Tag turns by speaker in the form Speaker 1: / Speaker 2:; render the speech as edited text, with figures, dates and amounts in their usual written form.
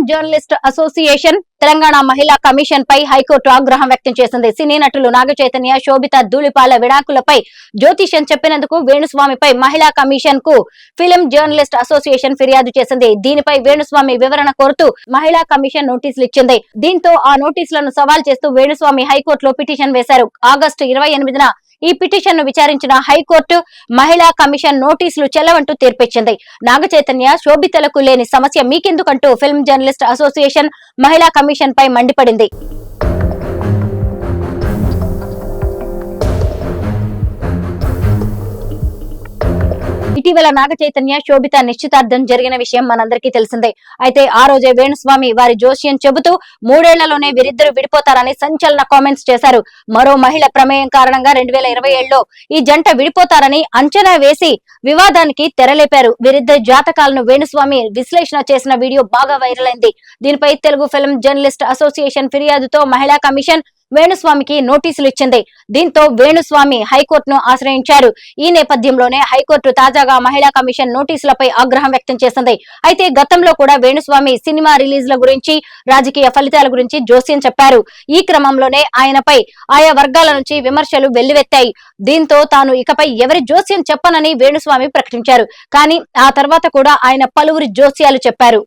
Speaker 1: Journalist association Telangana మహిళా commission పై high court ఆగ్రహం వ్యక్తం చేసింది. సినీ నటులు నాగచైతన్య, శోభిత ధూళిపాల విడాకులపై జ్యోతిష్యం చెప్పినందుకు వేణుస్వామిపై మహిళా కమిషన్ కు ఫిలిం జర్నలిస్ట్ అసోసియేషన్ ఫిర్యాదు చేసింది. దీనిపై వేణుస్వామి వివరణ కోరుతూ మహిళా కమిషన్ నోటీసులు ఇచ్చింది. దీంతో ఆ నోటీసులను సవాల్ చేస్తూ వేణుస్వామి హైకోర్టులో పిటిషన్ వేశారు. ఆగస్టు 28న ఈ పిటిషన్ ను విచారించిన హైకోర్టు మహిళా కమిషన్ నోటీసులు చెల్లవంటూ తీర్పిచ్చింది. నాగచైతన్య, శోభితలకు లేని సమస్య మీకెందుకంటూ ఫిల్మ్ జర్నలిస్ట్ అసోసియేషన్ మహిళా కమిషన్ పై మండిపడింది. ఇటీవల నాగచైతన్య, శోభిత నిశ్చితార్థం జరిగిన విషయం మనందరికీ తెలిసిందే. అయితే ఆ రోజే వేణుస్వామి వారి జోస్యం చెబుతూ 3 ఏళ్లలోనే వీరిద్దరూ విడిపోతారని సంచలన కామెంట్స్ చేశారు. మరో మహిళ ప్రమేయం కారణంగా 2027లో ఈ జంట విడిపోతారని అంచనా వేసి వివాదానికి తెరలేపారు. వీరిద్దరి జాతకాలను వేణుస్వామి విశ్లేషణ చేసిన వీడియో బాగా వైరల్ అయింది. దీనిపై తెలుగు ఫిల్మ్ జర్నలిస్ట్ అసోసియేషన్ ఫిర్యాదుతో మహిళా కమిషన్ వేణుస్వామికి నోటీసులు ఇచ్చింది. దీంతో వేణుస్వామి హైకోర్టును ఆశ్రయించారు. ఈ నేపథ్యంలోనే హైకోర్టు తాజాగా మహిళా కమిషన్ నోటీసులపై ఆగ్రహం వ్యక్తం చేసింది. అయితే గతంలో కూడా వేణుస్వామి సినిమా రిలీజ్ల గురించి, రాజకీయ ఫలితాల గురించి జోస్యం చెప్పారు. ఈ క్రమంలోనే ఆయనపై ఆయా వర్గాల నుంచి విమర్శలు వెల్లువెత్తాయి. దీంతో తాను ఇకపై ఎవరి జోస్యం చెప్పనని వేణుస్వామి ప్రకటించారు. కానీ ఆ తర్వాత కూడా ఆయన పలువురి జోస్యాలు చెప్పారు.